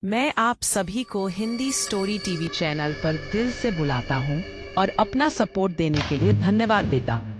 मैं आप सभी को हिंदी स्टोरी टीवी चैनल पर दिल से बुलाता हूं और अपना सपोर्ट देने के लिए धन्यवाद देता हूं।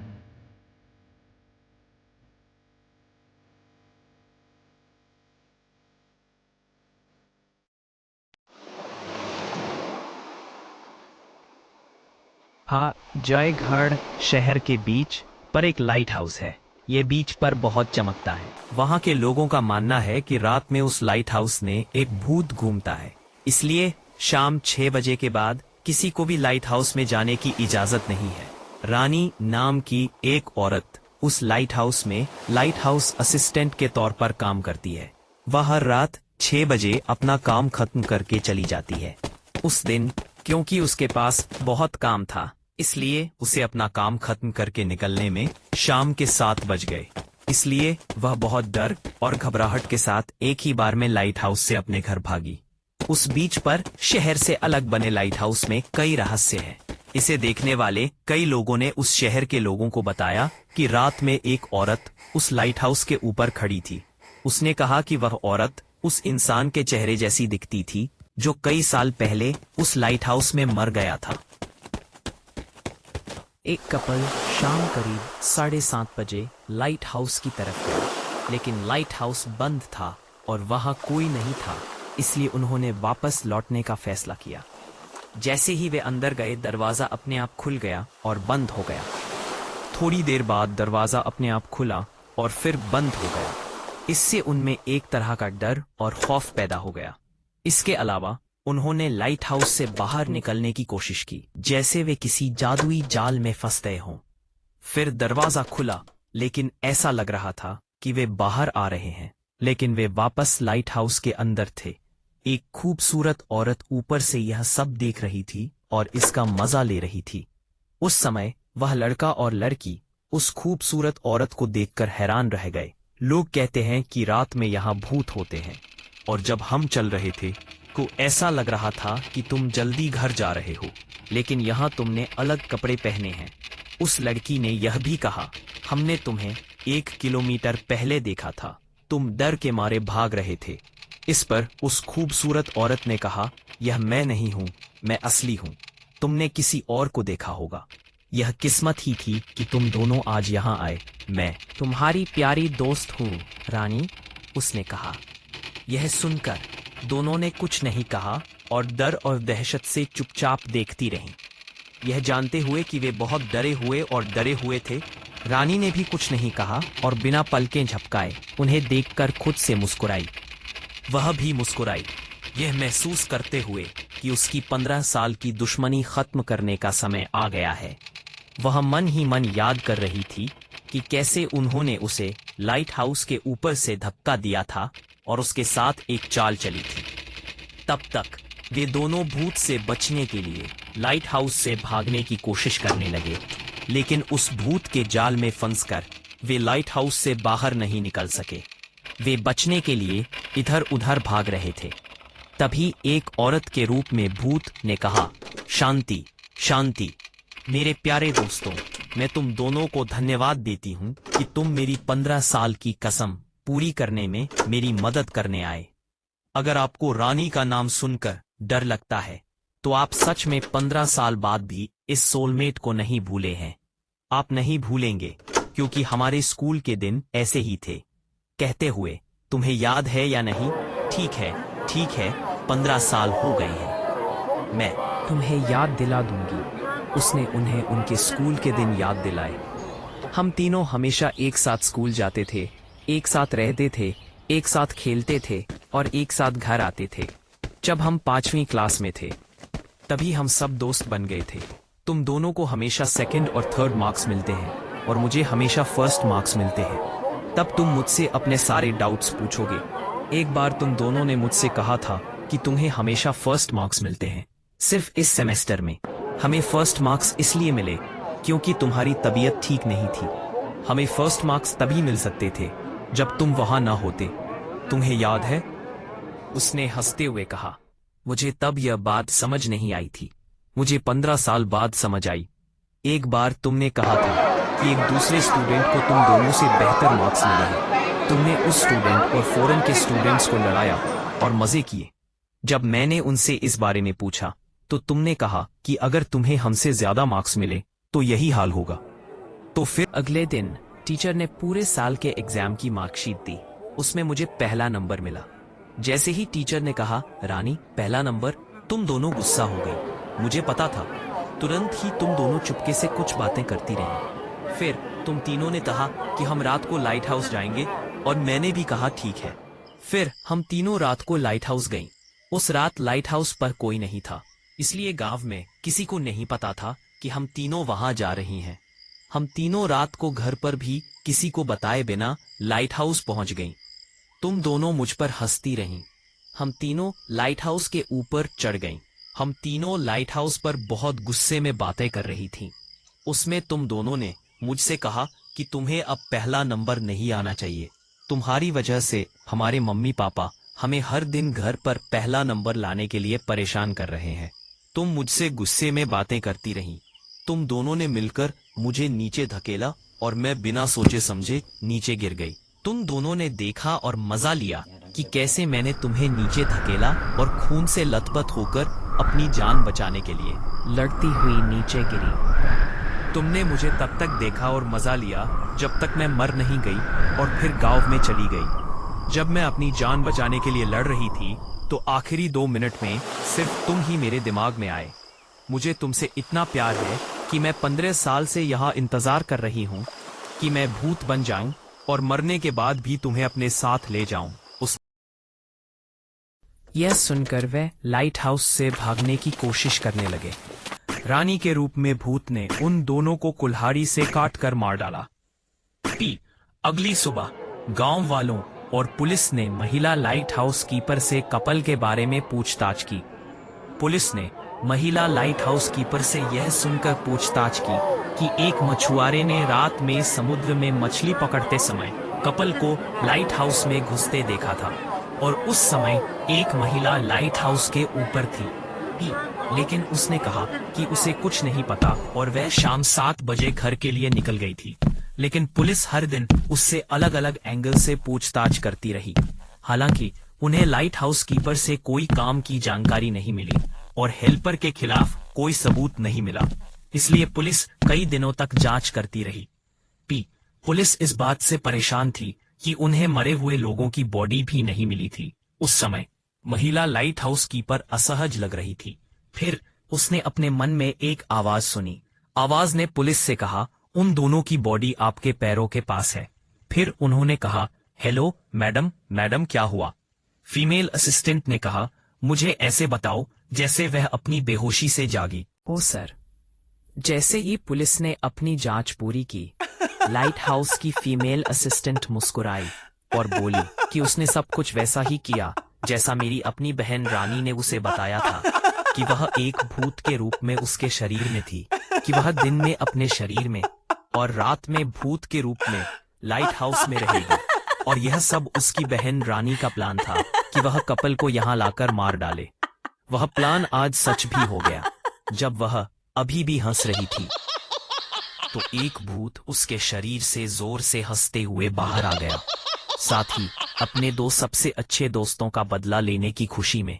हाँ, जयगढ़ शहर के बीच पर एक लाइट हाउस है। ये बीच पर बहुत चमकता है। वहाँ के लोगों का मानना है कि रात में उस लाइट हाउस में एक भूत घूमता है। इसलिए शाम 6 बजे के बाद किसी को भी लाइट हाउस में जाने की इजाजत नहीं है। रानी नाम की एक औरत उस लाइट हाउस में लाइट हाउस असिस्टेंट के तौर पर काम करती है। वह हर रात 6 बजे अपना काम खत्म करके चली जाती है। उस दिन क्योंकि उसके पास बहुत काम था, इसलिए उसे अपना काम खत्म करके निकलने में शाम के 7 बज गए। इसलिए वह बहुत डर और घबराहट के साथ एक ही बार में लाइट हाउस से अपने घर भागी। उस बीच पर शहर से अलग बने लाइट हाउस में कई रहस्य हैं। इसे देखने वाले कई लोगों ने उस शहर के लोगों को बताया कि रात में एक औरत उस लाइट हाउस के ऊपर खड़ी थी। उसने कहा कि वह औरत उस इंसान के चेहरे जैसी दिखती थी जो कई साल पहले उस लाइट हाउस में मर गया था। एक कपल शाम करीब 7:30 बजे लाइट हाउस की तरफ गया, लेकिन लाइट हाउस बंद था और वहां कोई नहीं था। इसलिए उन्होंने वापस लौटने का फैसला किया। जैसे ही वे अंदर गए, दरवाजा अपने आप खुल गया और बंद हो गया। थोड़ी देर बाद दरवाजा अपने आप खुला और फिर बंद हो गया। इससे उनमें एक तरह का डर और खौफ पैदा हो गया। इसके अलावा उन्होंने लाइट हाउस से बाहर निकलने की कोशिश की, जैसे वे किसी जादुई जाल में फंस गए हों। फिर दरवाजा खुला, लेकिन ऐसा लग रहा था कि वे बाहर आ रहे हैं, लेकिन वे वापस लाइट हाउस के अंदर थे। एक खूबसूरत औरत ऊपर से यह सब देख रही थी और इसका मजा ले रही थी। उस समय वह लड़का और लड़की उस खूबसूरत औरत को देखकर हैरान रह गए। लोग कहते हैं कि रात में यहाँ भूत होते हैं, और जब हम चल रहे थे को ऐसा लग रहा था कि तुम जल्दी घर जा रहे हो, लेकिन यहाँ तुमने अलग कपड़े पहने हैं। उस लड़की ने यह भी कहा, हमने तुम्हें 1 किलोमीटर पहले देखा था, तुम डर के मारे भाग रहे थे। इस पर उस खूबसूरत औरत ने कहा, यह मैं नहीं हूँ, मैं असली हूँ। तुमने किसी और को देखा होगा। यह किस्मत ही थी कि तुम दोनों आज यहाँ आए। मैं तुम्हारी प्यारी दोस्त हूँ रानी, उसने कहा। यह सुनकर दोनों ने कुछ नहीं कहा और डर और दहशत से चुपचाप देखती रहीं। यह जानते हुए कि वे बहुत डरे हुए थे, रानी ने भी कुछ नहीं कहा और बिना पलकें झपकाए उन्हें देखकर खुद से मुस्कुराई। वह भी मुस्कुराई, यह महसूस करते हुए कि उसकी 15 साल की दुश्मनी खत्म करने का समय आ गया है। वह मन ही मन याद कर रही थी कि कैसे उन्होंने उसे लाइट हाउस के ऊपर से धक्का दिया था और उसके साथ एक चाल चली थी। तब तक वे दोनों भूत से बचने के लिए लाइट हाउस से भागने की कोशिश करने लगे, लेकिन उस भूत के जाल में फंसकर वे लाइट हाउस से बाहर नहीं निकल सके। वे बचने के लिए इधर उधर भाग रहे थे। तभी एक औरत के रूप में भूत ने कहा, शांति शांति। मेरे प्यारे दोस्तों, मैं तुम दोनों को धन्यवाद देती हूँ कि तुम मेरी 15 साल की कसम पूरी करने में मेरी मदद करने आए। अगर आपको रानी का नाम सुनकर डर लगता है, तो आप सच में 15 साल बाद भी इस सोलमेट को नहीं भूले हैं। आप नहीं भूलेंगे, क्योंकि हमारे स्कूल के दिन ऐसे ही थे। कहते हुए, तुम्हें याद है या नहीं? ठीक है, 15 साल हो गए हैं। मैं तुम्हें याद दिला दूंगी। उसने उन्हें उनके स्कूल के दिन याद दिलाए। हम तीनों हमेशा एक साथ स्कूल जाते थे, एक साथ रहते थे, एक साथ खेलते थे और एक साथ घर आते थे। जब हम 5वीं क्लास में थे, तभी हम सब दोस्त बन गए थे। तुम दोनों को हमेशा 2nd और 3rd मार्क्स मिलते हैं और मुझे हमेशा 1st मार्क्स मिलते हैं। तब तुम मुझसे अपने सारे डाउट्स पूछोगे। एक बार तुम दोनों ने मुझसे कहा था कि तुम्हें हमेशा 1st मार्क्स मिलते हैं। सिर्फ इस सेमेस्टर में हमें 1st मार्क्स इसलिए मिले क्योंकि तुम्हारी तबीयत ठीक नहीं थी। हमें 1st मार्क्स तभी मिल सकते थे जब तुम वहां ना होते। तुम्हें याद है? उसने हंसते हुए कहा। मुझे तब यह बात समझ नहीं आई थी। मुझे 15 साल बाद समझ आई। एक बार तुमने कहा था कि एक दूसरे स्टूडेंट को तुम दोनों से बेहतर मार्क्स मिले हैं। तुमने उस स्टूडेंट और फॉरेन के स्टूडेंट्स को लड़ाया और मजे किए। जब मैंने उनसे इस बारे में पूछा तो तुमने कहा कि अगर तुम्हें हमसे ज्यादा मार्क्स मिले तो यही हाल होगा। तो फिर अगले दिन टीचर ने पूरे साल के एग्जाम की मार्कशीट दी। उसमें मुझे पहला नंबर मिला। जैसे ही टीचर ने कहा रानी पहला नंबर, तुम दोनों गुस्सा हो गई। मुझे पता था। तुरंत ही तुम दोनों चुपके से कुछ बातें करती रही। फिर तुम तीनों ने कहा कि हम रात को लाइट हाउस जाएंगे और मैंने भी कहा ठीक है। फिर हम तीनों रात को लाइट हाउस गईं। उस रात लाइट हाउस पर कोई नहीं था, इसलिए गांव में किसी को नहीं पता था कि हम तीनों वहां जा रही हैं। हम तीनों रात को घर पर भी किसी को बताए बिना लाइट हाउस पहुंच गईं। तुम दोनों मुझ पर हंसती रहीं। हम तीनों लाइट हाउस के ऊपर चढ़ गईं। हम तीनों लाइट हाउस पर बहुत गुस्से में बातें कर रही थीं। उसमें तुम दोनों ने मुझसे कहा कि तुम्हें अब पहला नंबर नहीं आना चाहिए। तुम्हारी वजह से हमारे मम्मी पापा हमें हर दिन घर पर पहला नंबर लाने के लिए परेशान कर रहे हैं। तुम मुझसे गुस्से में बातें करती रहीं। तुम दोनों ने मिलकर मुझे नीचे धकेला और मैं बिना सोचे समझे नीचे गिर गई। तुम दोनों ने देखा और मजा लिया कि कैसे मैंने तुम्हें नीचे धकेला और खून से लथपथ होकर अपनी जान बचाने के लिए लड़ती हुई नीचे गिरी। तुमने मुझे तब तक देखा और मजा लिया जब तक मैं मर नहीं गई और फिर गांव में चली गई। जब मैं अपनी जान बचाने के लिए लड़ रही थी तो आखिरी 2 मिनट में सिर्फ तुम ही मेरे दिमाग में आए। मुझे तुमसे इतना प्यार है कि मैं 15 साल से यहाँ इंतजार कर रही हूँ कि मैं भूत बन जाऊं और मरने के बाद भी तुम्हें अपने साथ ले जाऊं। यह सुनकर वे लाइट हाउस से भागने की कोशिश करने लगे। रानी के रूप में भूत ने उन दोनों को कुल्हाड़ी से काट कर मार डाला। अगली सुबह गांव वालों और पुलिस ने महिला लाइट हाउस कीपर से कपल के बारे में पूछताछ की। पुलिस ने महिला लाइट हाउस कीपर से यह सुनकर पूछताछ की कि एक मछुआरे ने रात में समुद्र में मछली पकड़ते समय कपल को लाइट हाउस में घुसते देखा था और उस समय एक महिला लाइट हाउस के ऊपर थी। लेकिन उसने कहा कि उसे कुछ नहीं पता और वह शाम 7 बजे घर के लिए निकल गई थी। लेकिन पुलिस हर दिन उससे अलग अलग एंगल से पूछताछ करती रही। हालांकि उन्हें लाइट हाउस कीपर से कोई काम की जानकारी नहीं मिली और हेल्पर के खिलाफ कोई सबूत नहीं मिला। इसलिए पुलिस कई दिनों तक जांच करती रही। पुलिस इस बात से परेशान थी कि उन्हें मरे हुए लोगों की बॉडी भी नहीं मिली थी। उस समय महिला लाइट हाउस कीपर असहज लग रही थी। फिर उसने अपने मन में एक आवाज सुनी। आवाज ने पुलिस से कहा, उन दोनों की बॉडी आपके पैरों के पास है। फिर उन्होंने कहा, हेलो मैडम, मैडम क्या हुआ? फीमेल असिस्टेंट ने कहा, मुझे ऐसे बताओ जैसे वह अपनी बेहोशी से जागी। ओ सर। जैसे ही पुलिस ने अपनी जांच पूरी की, लाइट हाउस की फीमेल असिस्टेंट मुस्कुराई और बोली कि उसने सब कुछ वैसा ही किया जैसा मेरी अपनी बहन रानी ने उसे बताया था, कि वह एक भूत के रूप में उसके शरीर में थी, कि वह दिन में अपने शरीर में और रात में भूत के रूप में लाइट हाउस में रहेगी। और यह सब उसकी बहन रानी का प्लान था कि वह कपल को यहाँ लाकर मार डाले। वह प्लान आज सच भी हो गया जब वह अभी भी हंस रही थी तो एक भूत उसके शरीर से जोर से हंसते हुए बाहर आ गया, साथ ही अपने 2 सबसे अच्छे दोस्तों का बदला लेने की खुशी में।